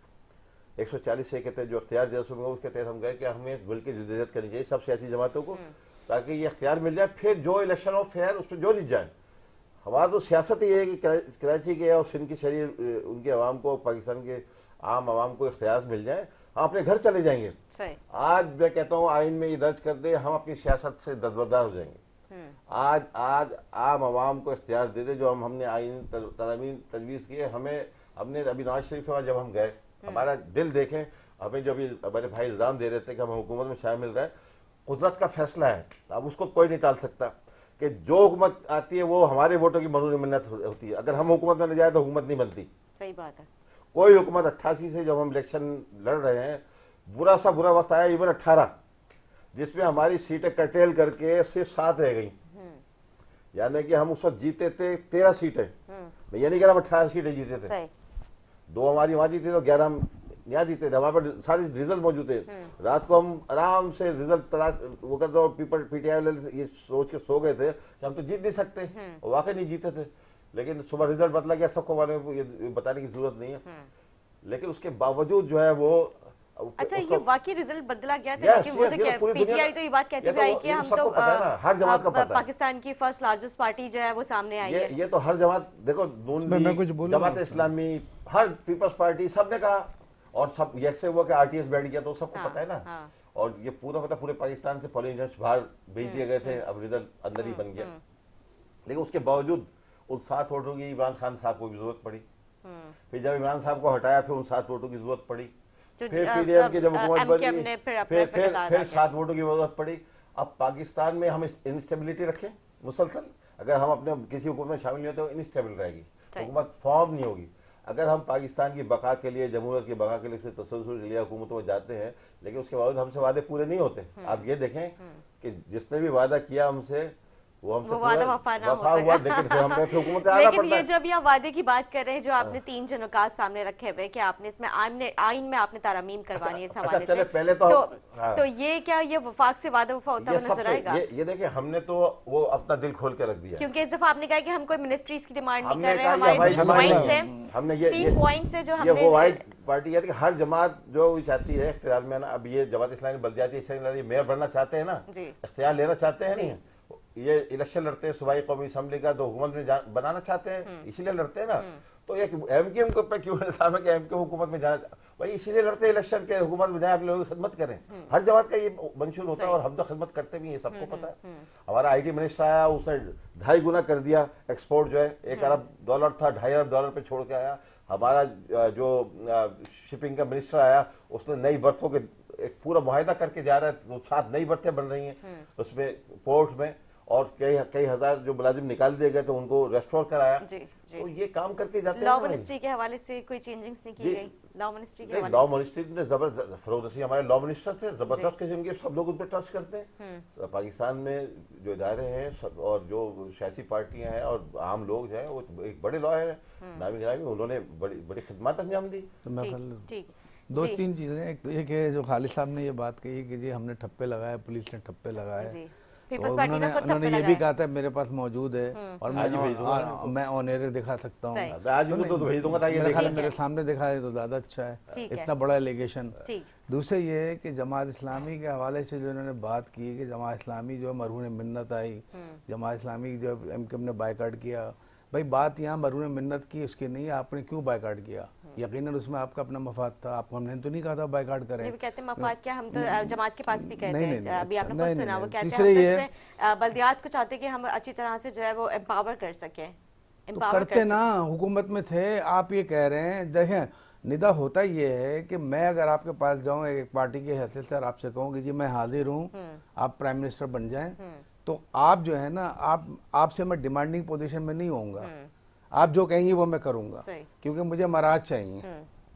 S2: 140 से कहते हैं जो अख्तियार जैसे उसके तहत हम गए कि हमें बिल की जदीद करनी चाहिए सब सियासी जमातों को, ताकि ये अख्तियार मिल जाए, फिर जो इलेक्शन हो फेयर उस पर जो जीत जाए। हमारा तो सियासत ही है कि कराची के और सिंध की शहरी उनके अवाम को, पाकिस्तान के आम आवाम को इख्तियार मिल जाए, हम अपने घर चले जाएंगे। आज मैं कहता हूँ आइन में ये दर्ज कर दे, हम अपनी सियासत से दस्तबरदार हो जाएंगे। आज आम आवाम को इख्तियार दे दे, जो हमने आइन तरमीम तजवीज़ किए, हमने अभी नवाज शरीफ के बाद जब हम गए, हमारा दिल देखें, हमें जब हमारे भाई इल्ज़ाम दे रहे थे कि हम हुकूमत में शामिल रहे, कुदरत का फैसला है, अब उसको कोई नहीं टाल सकता कि जो हुकूमत आती है वो हमारे वोटों की मजबूरी मिन्नत होती है। अगर हम हुकूमत में न जाए तो हुकूमत नहीं बनती।
S1: सही बात है।
S2: कोई हुकूमत 88 से जब हम इलेक्शन लड़ रहे हैं, बुरा सा बुरा वक्त आया इवन 18, जिसमें हमारी सीटें कटेल करके सिर्फ 7 रह गई, यानी कि हम उस वक्त जीते थे 13 सीटें, मैं ये नहीं कह रहा हम 18 सीटें जीते थे, 2 हमारी वहां जीते तो 11 हम यहाँ जीते थे, हमारे पर सारे रिजल्ट मौजूद थे। रात को हम आराम से रिजल्ट तलाश वो करते और पीटीआई वाले ये सोच के सो गए थे कि हम तो जीत नहीं सकते, और वाकई नहीं जीते थे, लेकिन सुबह रिजल्ट बदला गया, सबको बताने की जरूरत नहीं है, लेकिन उसके बावजूद जो है वो
S1: अच्छा ये वाकई रिजल्ट बदला गया था, लेकिन वो तो पीटीआई तो ये बात कहती है कि हम तो
S2: हर जमात का पता,
S1: पाकिस्तान की फर्स्ट लार्जेस्ट पार्टी जो है वो सामने आई है।
S2: ये तो हर जमात देखो, जमात इस्लामी, हर पीपल्स पार्टी, सबने कहा, और सब जैसे हुआ कि आरटीएस बैठ गया तो सबको पता है ना। और ये पूरा पता, पूरे पाकिस्तान से पोलिंग एजेंट्स बाहर भेज दिए गए थे, अब रिजल्ट अंदर ही बन गया, लेकिन उसके बावजूद उन 7 वोटों की इमरान खान साहब को भी जरूरत पड़ी। फिर जब इमरान साहब को हटाया, फिर उन 7 वोटों की जरूरत पड़ी, फिर पीडीएम की जब हुकूमत बनी, फिर 7 वोटों की जरूरत पड़ी। अब पाकिस्तान में हम इंस्टेबिलिटी रखें मुसलसल, अगर हम अपने किसी हुकूमत में शामिल नहीं होते तो इनस्टेबल रहेगी, हुकूमत फॉर्म नहीं होगी। अगर हम पाकिस्तान की बका के लिए, जमहूरियत की बका के लिए, तसल्सल के लिए हुकूमत में जाते हैं, लेकिन उसके बावजूद हमसे वादे पूरे नहीं होते। आप ये देखें कि जिसने भी वादा किया हमसे वो
S1: वादा वफा ना हो सका। लेकिन ये जब यहाँ वादे की बात कर रहे हैं, जो आपने 3 नुकात सामने रखे हुए कि आपने इसमें आइन में आपने तारमीम करवानी है इस हवाले से,
S2: पहले
S1: तो ये क्या ये वफाक से वादा वफा होता हुआ नजर आएगा?
S2: ये देखिए, हमने तो वो अपना दिल खोल के रख दिया,
S1: क्योंकि इस दफा आपने कहा कि हम कोई मिनिस्ट्रीज की डिमांड नहीं कर रहे हैं, हमारे 3 पॉइंट्स हैं,
S2: हमने
S1: 3 पॉइंट्स है जो हमने,
S2: वो वाइट पार्टी है कि हर जमात जो चाहती है इख्तियार में ना, अब ये जमात इस्लामी बल्दियाती मेयर बनना चाहते हैं ना, इख्तियार लेना चाहते हैं, नहीं ये इलेक्शन लड़ते हैं सूबाई कौमी असम्बली का, तो हुकूमत में बनाना चाहते हैं, इसीलिए लड़ते हैं ना। तो एक एमक्यूएम को पे क्यों इल्जाम है कि एमक्यूएम हुकूमत में जाना, भाई इसीलिए लड़ते हैं इलेक्शन के, हुकूमत में जाए, आप लोगों की खिदमत करें। हर जमात का ये मंशूर होता है, और हम तो खिदमत करते भी हैं, सबको पता है। हमारा IT मिनिस्टर आया, उसने 2.5 गुना कर दिया एक्सपोर्ट, जो है $1 अरब था, $2.5 अरब पे छोड़ के आया। हमारा जो शिपिंग का मिनिस्टर आया, उसने नई बर्थों के एक पूरा मुआहदा करके जा रहा है, 7 नई बर्थें बन रही हैं उसमें पोर्ट में, और कई हजार जो मुलाजिम निकाल दिए गए तो उनको रेस्टोर कराया। तो ये काम करके जाते हैं।
S1: लॉ मिनिस्ट्री के हवाले से कोई चेंजिंग्स नहीं की गई? लॉ मिनिस्ट्री के हवाले,
S2: लॉ मिनिस्ट्री ने जबरदस्त, फरोज रशीद हमारे लॉ मिनिस्टर थे, जबरदस्त किस्म के, सब लोग उन पर ट्रस्ट करते हैं। पाकिस्तान में जो इदारे हैं और जो सियासी पार्टियां हैं और आम लोग जो है, वो एक बड़े लॉ है नामी गिरामी, उन्होंने बड़ी खिदमत अंजाम दी।
S3: 2-3 चीजें, एक तो ये कि जो खालिद साहब ने ये बात कही कि जी हमने ठप्पे लगाए, पुलिस ने ठप्पे लगाए,
S1: पीपल्स पार्टी ने खुद
S3: उन्होंने ये भी कहा था मेरे पास मौजूद है और मैं ऑन एयर दिखा सकता हूँ।
S2: आज तो भेज दूंगा,
S3: मेरे ख्याल मेरे सामने दिखा है तो ज्यादा अच्छा है, इतना बड़ा एलिगेशन। दूसरे ये है कि जमात इस्लामी के हवाले से जो इन्होंने बात की कि जमात इस्लामी जो मरहून मिन्नत आई, जमात इस्लामी जो एमकेएम ने बायकॉट किया, भाई बात यहाँ मरहून मिन्नत की उसकी नहीं, आपने क्यों बायकॉट किया? यकीनन उसमें आपका अपना मफाद था, आपको हमने तो नहीं कहा था बायकॉट करें।
S1: कहते हैं मफाद क्या, हम तो जमात के पास भी कहते हैं, अभी आपने खुद सुना, वो कहते हैं बल्दियात को चाहते कि हम अच्छी तरह से जो है वो एम्पावर कर सके।
S3: तो करते ना, हुकूमत में थे, आप ये कह रहे हैं। देखें निदा होता ये है कि मैं अगर आपके पास जाऊं एक पार्टी के हैसियत से और आपसे कहूँ कि जी मैं हाजिर हूँ, आप प्राइम मिनिस्टर बन जाएं, तो आप जो है ना, आपसे मैं डिमांडिंग पोजीशन में नहीं होऊंगा, आप जो कहेंगी वो मैं करूंगा, क्योंकि मुझे मराज चाहिए।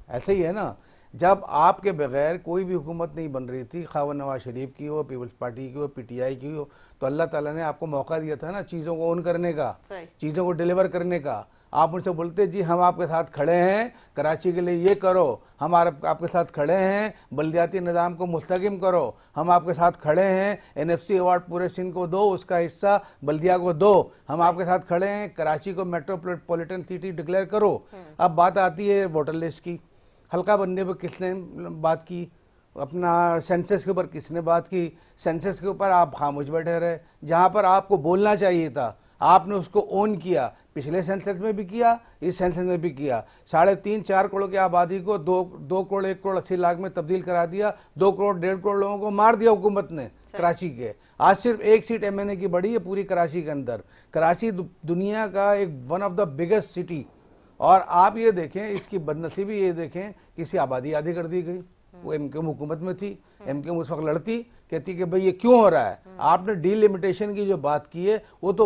S3: ऐसे ही है ना, जब आपके बगैर कोई भी हुकूमत नहीं बन रही थी, खावा नवाज शरीफ की हो, पीपल्स पार्टी की हो, पीटीआई की हो, तो अल्लाह ताला ने आपको मौका दिया था ना चीज़ों को ऑन करने का, चीज़ों को डिलीवर करने का। आप उनसे बोलते जी हम आपके साथ खड़े हैं, कराची के लिए ये करो, हम आपके साथ खड़े हैं, बल्दियाती निज़ाम को मुस्तकिम करो, हम आपके साथ खड़े हैं, एनएफसी अवार्ड पूरे सिंध को दो, उसका हिस्सा बल्दिया को दो, हम आपके साथ खड़े हैं, कराची को मेट्रोपॉलिटन सिटी डिक्लेयर करो। अब बात आती है वोटर लिस्ट की, हल्का बनने पर किसने बात की, अपना सेंसस के ऊपर किसने बात की? सेंसस के ऊपर आप खामोश बैठे रहे, जहाँ पर आपको बोलना चाहिए था आपने उसको ओन किया। पिछले सेंसस में भी किया, इस सेंसस में भी किया। 3.5-4 करोड़ की आबादी को 2 करोड़ 1 करोड़ 80 लाख में तब्दील करा दिया, 2 करोड़ 1.5 करोड़ लोगों को मार दिया हुकूमत ने कराची के। आज सिर्फ एक सीट एमएनए की बढ़ी है पूरी कराची के अंदर। कराची दुनिया का एक one of the biggest city, और आप ये देखें इसकी बदनसीबी ये देखें कि इसकी आबादी आधी कर दी गई। वो एमकेएम हुकूमत में थी, एमकेएम उस वक्त लड़ती, कहती कि भाई ये क्यों हो रहा है। आपने डीलिमिटेशन की जो बात की है वो तो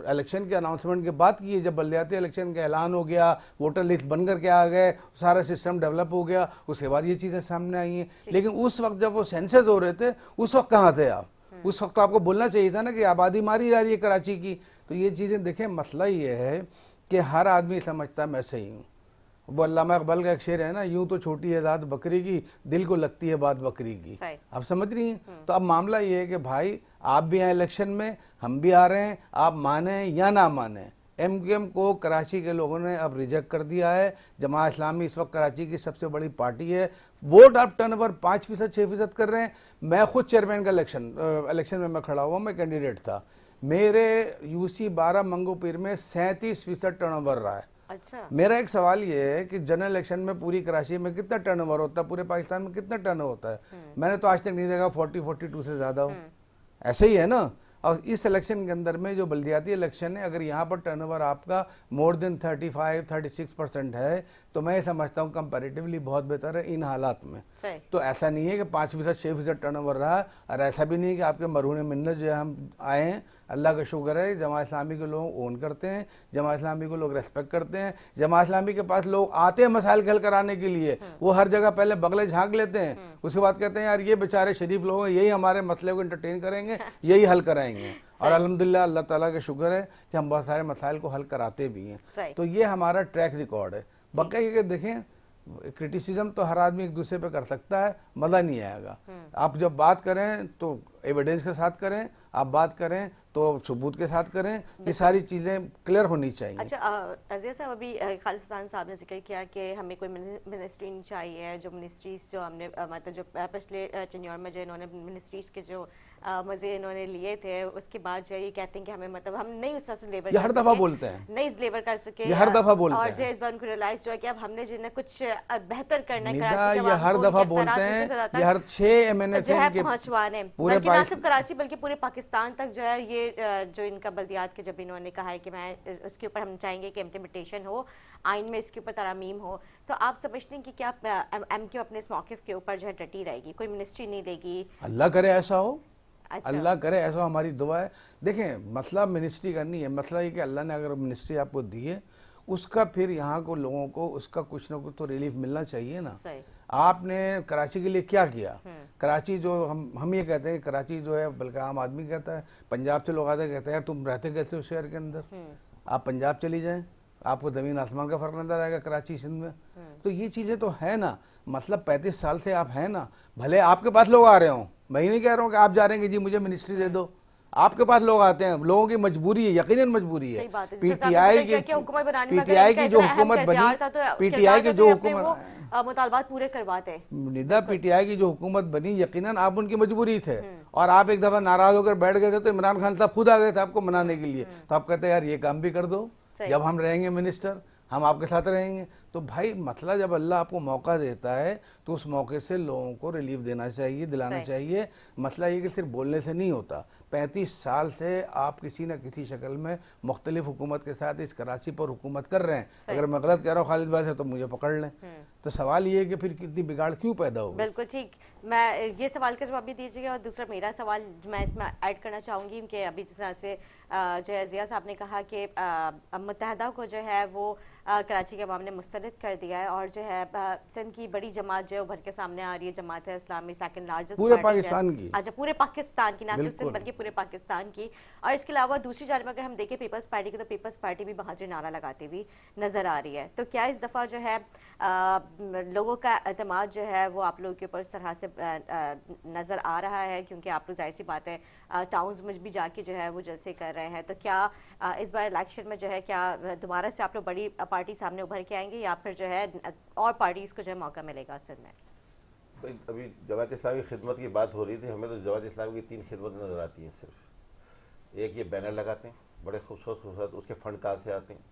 S3: इलेक्शन के अनाउंसमेंट के बाद की है, जब बल्दियाती इलेक्शन का ऐलान हो गया, वोटर लिस्ट बन करके आ गए, सारा सिस्टम डेवलप हो गया, उसके बाद ये चीज़ें सामने आई हैं। लेकिन उस वक्त जब वो सेंसस हो रहे थे, उस वक्त कहाँ थे आप? उस वक्त तो आपको बोलना चाहिए था ना कि आबादी मारी जा रही है कराची की। तो ये चीज़ें देखें, मसला ये है कि हर आदमी समझता है मैं सही हूँ। वो अल्लामा इकबाल का एक शेर है ना, यूं तो छोटी है दाद बकरी की, दिल को लगती है बात बकरी की। आप समझ रही हैं? तो अब मामला ये है कि भाई आप भी आए इलेक्शन में, हम भी आ रहे हैं, आप माने या ना माने, एमकेएम को कराची के लोगों ने अब रिजेक्ट कर दिया है। जमात इस्लामी इस वक्त कराची की सबसे बड़ी पार्टी है। वोट आप टर्नओवर 5% 6% कर रहे हैं। मैं खुद चेयरमैन का इलेक्शन में मैं खड़ा हुआ, मैं कैंडिडेट था। मेरे यूसी 12 मंगो पीर में 37% टर्नओवर रहा है।
S1: अच्छा।
S3: मेरा एक सवाल ये है कि जनरल इलेक्शन में पूरी कराची में कितना टर्नओवर होता है, पूरे पाकिस्तान में कितना टर्नओवर होता है? मैंने तो आज तक नहीं देखा 40-42 से ज्यादा हो। ऐसे ही है ना। और इस इलेक्शन के अंदर में जो बल्दियाती इलेक्शन है, अगर यहाँ पर टर्नओवर आपका मोर देन 35-36% है, तो मैं समझता हूँ कंपैरेटिवली बहुत बेहतर है इन हालात में। तो ऐसा नहीं है कि 5% 6% टर्नओवर रहा, और ऐसा भी नहीं है कि आपके मरहून मिन्नत जो है हम आए हैं। अल्लाह का शुक्र है, जमात इस्लामी के लोग ओन करते हैं, जमात इस्लामी को लोग रेस्पेक्ट करते हैं। जमात इस्लामी के पास लोग आते हैं मसाइल हल कराने के लिए, वो हर जगह पहले बगले झांक लेते हैं, उसके बाद कहते हैं यार ये बेचारे शरीफ लोग हैं, यही हमारे मसले को इंटरटेन करेंगे, यही हल कराएंगे। और अल्हम्दुलिल्लाह अल्लाह ताला का शुक्र है कि हम बहुत सारे मसाइल को हल कराते भी हैं। तो ये हमारा ट्रैक रिकॉर्ड है। बाकी ये देखें, क्रिटिसिज्म तो हर आदमी एक दूसरे पे कर सकता है, मजा नहीं आएगा। आप जब बात करें तो एविडेंस के साथ करें, आप बात करें तो सबूत के साथ करें, ये सारी चीज़ें क्लियर होनी चाहिए।
S1: अच्छा अज़ीज़ साहब, अभी खालिस्तान साहब ने जिक्र किया कि हमें कोई मिनिस्ट्री नहीं चाहिए, जो मिनिस्ट्रीज जो हमने मतलब जो पिछले टेन्योर में जो इन्होंने मिनिस्ट्रीज के जो मजे इन्होंने लिए थे, उसके बाद जो ये कहते हैं कि हमें मतलब हम नहीं उस तरह से लेबर
S3: हर दफ़ा बोलते हैं,
S1: नहीं लेबर कर सके,
S3: हर दफ़ा बोलते हैं।
S1: और जो इस बार उनको रियलाइज जो है कि अब हमने जो है कुछ बेहतर करना है,
S3: ये हर दफ़ा बोलते हैं, ये हर 6 एमएनए
S1: पहुंचवाने, बल्कि ना सिर्फ कराची बल्कि पूरे पाकिस्तान तक जो है ये जो इनका बल्दियात के जब इन्होंने कहा है कि मैं उसके ऊपर हम चाहेंगे कि इम्प्लीमेंटेशन हो, आइन में इसके ऊपर तरामीम हो, तो आप समझते हैं कि क्या एमक्यू अपने इस मौक़िफ़ के ऊपर जो है डटी रहेगी, कोई मिनिस्ट्री नहीं देगी?
S3: अल्लाह करे ऐसा हो। अच्छा। अल्लाह करे ऐसा, हमारी दुआ है। देखें मसला मिनिस्ट्री का नहीं है, मसला ये कि अल्लाह ने अगर मिनिस्ट्री आपको दी है, उसका फिर यहाँ को लोगों को उसका कुछ ना कुछ तो रिलीफ मिलना चाहिए ना। आपने कराची के लिए क्या किया? कराची जो हम ये कहते हैं, कराची जो है, बल्कि आम आदमी कहता है, पंजाब से लोग आते कहते हैं यार तुम रहते कैसे हो शहर के अंदर, आप पंजाब चली जाएं, आपको ज़मीन आसमान का फ़र्क नजर आएगा कराची सिंध में। तो ये चीज़ें तो है ना, मतलब 35 साल से आप हैं ना, भले आपके पास लोग आ रहे हों, मैं ही नहीं कह रहा हूँ कि आप जा रहे हैं कि जी मुझे मिनिस्ट्री दे दो, आपके पास लोग आते हैं, लोगों की मजबूरी है, यकीनन मजबूरी है। पीटीआई की जो हुकूमत बनी, पीटीआई की जो हुकूमत,
S1: मुतालबात पूरे करवाते,
S3: निदा पीटीआई की जो हुकूमत बनी, यकीनन आप उनकी मजबूरी थे और आप एक दफा नाराज होकर बैठ गए थे तो इमरान खान साहब खुद आ गए थे आपको मनाने के लिए। तो आप कहते यार ये काम भी कर दो, जब हम रहेंगे मिनिस्टर हम आपके साथ रहेंगे। तो भाई मसला जब अल्लाह आपको मौका देता है तो उस मौके से लोगों को रिलीफ देना चाहिए, दिलाना चाहिए। मसला ये कि सिर्फ बोलने से नहीं होता। 35 साल से आप किसी न किसी शक्ल में मुख्तलिफ हुकूमत के साथ इस कराची पर हुकूमत कर रहे हैं। अगर मैं गलत कह रहा हूँ खालिद भाई से तो मुझे पकड़ लें। तो सवाल ये है कि फिर कितनी बिगाड़ क्यों पैदा होगी।
S1: बिल्कुल ठीक, मैं ये सवाल का जवाब भी दीजिएगा और दूसरा मेरा सवाल मैं इसमें ऐड करना चाहूँगी कि अभी जिस तरह से जो है जिया साहब ने कहा कि मुत्तहदा को जो है वो कराची के मामले मुस्तरद कर दिया है और जो है सिंध की बड़ी जमात जो है उभर के सामने आ रही है, जमात है इस्लामी, सेकंड लार्जेस्ट
S3: पूरे पाकिस्तान की,
S1: अच्छा पूरे पाकिस्तान की, ना सिर्फ सिंध बल्कि पूरे पाकिस्तान की। और इसके अलावा दूसरी जानब अगर हम देखें पीपल्स पार्टी की, तो पीपल्स पार्टी भी बहादुर नारा लगाती हुई नजर आ रही है। तो क्या इस दफ़ा जो है लोगों का एतमाद जो है वो आप लोगों के ऊपर इस तरह से नज़र आ रहा है, क्योंकि आप लोग जाहिर सी बात है टाउन्स में भी जाके जो है वो जलसे कर रहे हैं। तो क्या इस बार इलेक्शन में जो है क्या दोबारा से आप लोग बड़ी पार्टी सामने उभर के आएंगे या फिर जो है और पार्टीज को जो है मौका मिलेगा सिंध में?
S2: भाई अभी जमात इस्लामी की खिदमत की बात हो रही थी, हमें तो जमात इस्लामी की 3 खिदमत नजर आती हैं सिर्फ। एक ये बैनर लगाते हैं बड़े खूबसूरत खूबसूरत, उसके फंड कहाँ से आते हैं।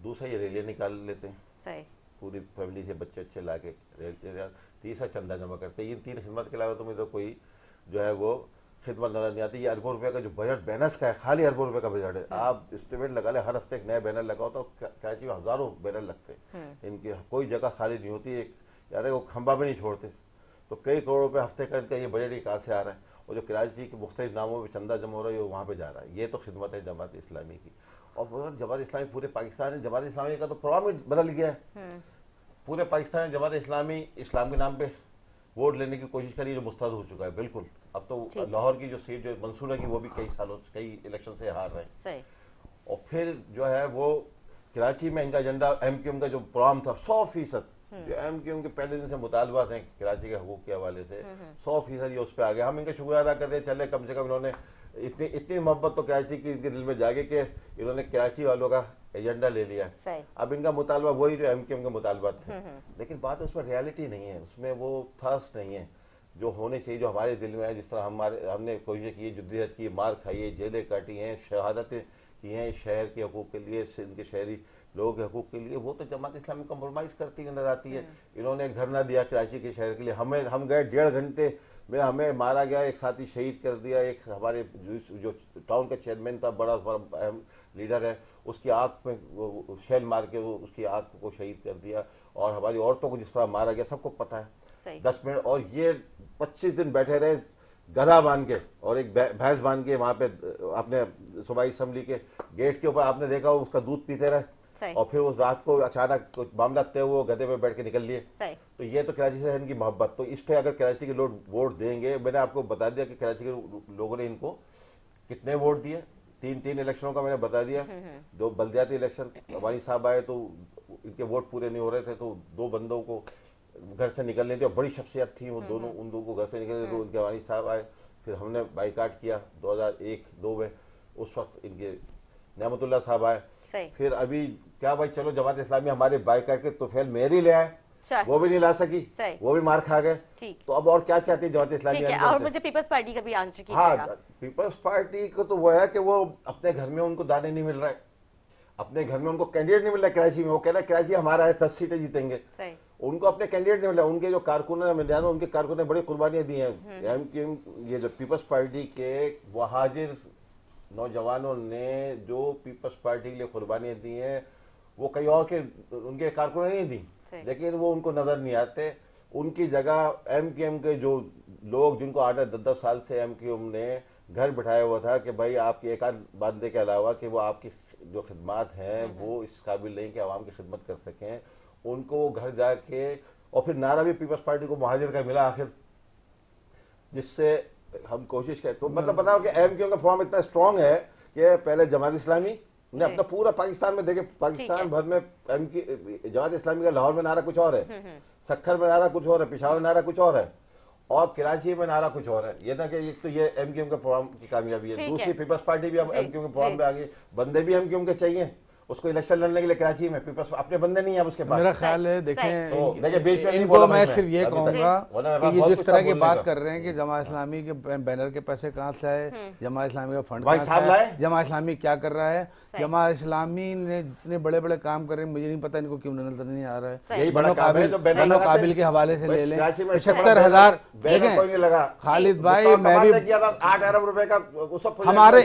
S2: दूसरा ये रैलियाँ निकाल लेते हैं, सही पूरी फैमिली से बच्चे अच्छे ला के। तीसरा चंदा जमा करते हैं। इन 3 खिदमत के अलावा तो मुझे तो कोई जो है वो खिदमत नजर नहीं आती। ये अरबों रुपए का जो बजट बैनर्स का है, खाली अरबों रुपए का बजट है। आप एस्टिमेट लगा ले, हर हफ्ते एक नया बैनर लगाओ तो कराची में हजारों बैनर लगते हैं, इनकी कोई जगह खाली नहीं होती। एक यार वो खंबा भी नहीं छोड़ते। तो कई करोड़ रुपए हफ्ते का इनका ये बजट ही कहाँ से आ रहा है। और जो कराची के मुख्तलिफ नामों पर चंदा जमा हो रहा है वो वहाँ पर जा रहा है। ये तो खिदमत है जमात इस्लामी की। और जमात इस्लामी पूरे पाकिस्तान है, जमात इस्लामी का तो प्रोग्राम ही बदल गया है। पूरे पाकिस्तान में जमात इस्लामी इस्लाम के नाम पे वोट लेने की कोशिश करी, जो मुस्तरद हो चुका है बिल्कुल। अब तो लाहौर की जो सीट जो मंसूर है कि वो भी कई इलेक्शन से हार रहे हैं। और फिर जो है वो कराची में इनका एजेंडा एमक्यूएम का जो प्रोग्राम था 100% जो एमक्यूएम के पहले दिन से मुतालबात हैं कराची के हकूक के हवाले से 100% ये उस पर आ गया। हम इनका शुक्रिया अदा करते हैं, चले कम से कम इन्होंने इतनी मोहब्बत तो कराची की इनके दिल में जागे कि इन्होंने कराची वालों का एजेंडा ले लिया। अब इनका मुतालबा वही जो एमक्यूएम के मुतालबात थे, लेकिन बात उसमें रियलिटी नहीं है, उसमें वो थर्स्ट नहीं है जो होने चाहिए, जो हमारे दिल में है। जिस तरह हमने कोशिश की, जद्दीजहद की, मार खाई है, जेलें काटी हैं, शहादतें की हैं शहर के हकूक़ के लिए, सिंध के शहरी लोगों के हकूक़ के लिए, वो तो जमात इस्लामी कम्प्रोमाइज़ करती नजर आती है। इन्होंने एक धरना दिया कराची के शहर के लिए, हम गए 1.5 घंटे में हमें मारा गया, एक साथी शहीद कर दिया। एक हमारे जो टाउन का चेयरमैन था, बड़ा अहम लीडर है, उसकी आँख में शेल मार के वो उसकी आँख को शहीद कर दिया। और हमारी औरतों को जिस तरह मारा गया सबको पता है। 10 मिनट और ये 25 दिन बैठे रहे गधा बांध के और एक भैंस बांध के वहां पे अपने सूबाई असम्बली के गेट के ऊपर। आपने देखा उसका दूध पीते रहे और फिर उस रात को अचानक कुछ मामला तय हुआ, गधे पे बैठ के निकल लिए। तो ये तो कराची से इनकी मोहब्बत। तो इस पे अगर कराची के लोग वोट देंगे, मैंने आपको बता दिया कि कराची के लोगों ने इनको कितने वोट दिए। 3 इलेक्शनों का मैंने बता दिया। 2 बल्दियाती इलेक्शन वानी साहब आए तो इनके वोट पूरे नहीं हो रहे थे, तो 2 बंदों को घर से निकलने दी और बड़ी शख्सियत थी वो दोनों, उन दोनों को घर से निकलने तो उनके वानी साहब आए। फिर हमने बाइकाट किया 2001-2 में, उस वक्त इनके नेमतुल्लाह साहब आए। फिर अभी क्या भाई चलो जमात इस्लामी हमारे बाइकाट के तोफेल मेरी ले आए, वो भी नहीं ला सकी, वो भी मार खा गए। तो अब और क्या चाहती है जमात इस्लामी?
S1: और मुझे पीपल्स पार्टी का भी आंसर कीजिएगा।
S2: हाँ, पीपल्स पार्टी को तो वो है कि वो अपने घर में उनको दाने नहीं मिल रहे, अपने घर में उनको कैंडिडेट नहीं मिल रहा कराची में। वो कह रहा है कराची हमारा है, 10 सीटें जीतेंगे। उनको अपने कैंडिडेट नहीं मिला। उनके जो कारकुन है, उनके कारकुन ने बड़ी कुर्बानियां दी हैं। ये जो पीपल्स पार्टी के वहाजिर नौजवानों ने जो पीपल्स पार्टी के लिए कुर्बानियां दी हैं वो कई और के उनके कारकुनों ने नहीं दी, लेकिन वो उनको नजर नहीं आते। उनकी जगह एमक्यूएम के जो लोग जिनको 8-10 साल से एमक्यूएम ने घर बिठाया हुआ था कि भाई आपकी एक आध बात के अलावा कि वो आपकी जो खिदमत हैं वो इस काबिल नहीं कि आवाम की खिदमत कर सकें, उनको घर जाके। और फिर नारा भी पीपल्स पार्टी को मुहाजिर का मिला आखिर, जिससे हम कोशिश करते। तो मतलब बताओ कि एमक्यूएम का फॉर्म इतना स्ट्रांग है कि पहले जमात इस्लामी ने अपना पूरा पाकिस्तान में देखे, पाकिस्तान भर में जमात इस्लामी का लाहौर में नारा कुछ और है, सक्खर में नारा कुछ और है, पेशावर में नारा कुछ और है, और कराची में नारा कुछ और है। ये ना कि एक तो ये एमक्यूएम के प्रोग्राम की कामयाबी है, दूसरी पीपल्स पार्टी भी अब एमक्यूएम के प्रोग्राम पे आ गई, बंदे भी एमक्यूएम के चाहिए उसको इलेक्शन लड़ने के लिए। कराची में पीपल्स अपने बंदे नहीं है उसके पास।
S3: मेरा ख्याल है देखें,
S2: इनको
S3: मैं सिर्फ ये कहूंगा कि ये जिस तरह की बात कर रहे हैं कि जमा इस्लामी के बैनर के पैसे कहाँ से आए, जमा इस्लामी का फंड कहाँ से आए, जमा इस्लामी क्या कर रहा है, जमा इस्लामी ने जितने बड़े बड़े काम कर रहे हैं, मुझे नहीं पता इनको क्यों नजर नहीं आ रहा है। बनो काबिल के हवाले से ले लें 75,000। देखें खालिद भाई, मैं भी
S2: 8 अरब रुपए का
S3: हमारे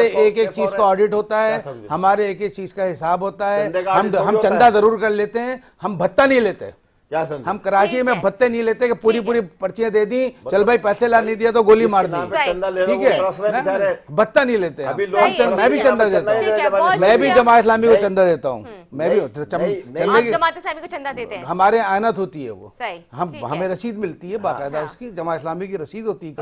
S3: एक एक चीज का ऑडिट होता है, हमारे एक एक चीज का हिसाब होता है। हम चंदा जरूर कर लेते हैं, हम भत्ता नहीं लेते।
S2: क्या
S3: हम कराची में भत्ते नहीं लेते कि पूरी पूरी पर्चियां दे दी, चल भाई पैसे ला नहीं दिया तो गोली मार दी, ठीक है, भत्ता नहीं लेते हैं। मैं भी चंदा देता हूँ, मैं भी जमा इस्लामी को चंदा देता हूँ, मैं भी
S1: जमात इस्लामी को चंदा देते हैं।
S3: हमारे आयनत होती है वो, हमें रसीद मिलती है बाकायदा, उसकी जमा इस्लामी की रसीद होती है,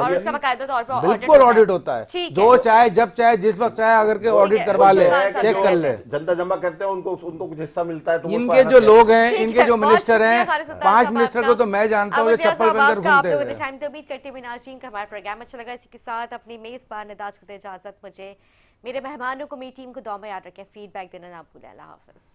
S3: बिल्कुल ऑडिट होता है। जो चाहे जब चाहे जिस वक्त चाहे अगर के ऑडिट करवा ले, चेक कर ले।
S2: जनता जमा करते हैं, उनको कुछ हिस्सा मिलता है।
S3: इनके जो लोग हैं, इनके जो मिनिस्टर हैं, 5 मिनिस्टर को तो मैं जानता हूँ जो चप्पल पहनकर घूमते हैं।
S1: टाइम तो उम्मीद करती हूँ नाज़रीन का हमारा प्रोग्राम अच्छा लगा। इसी के साथ अपनी मेजबान निदास को दे इजाजत, मुझे मेरे मेहमानों को, मेरी टीम को दुआ में याद रखें, फीडबैक देना ना भूलें। अल्लाह हाफिज़।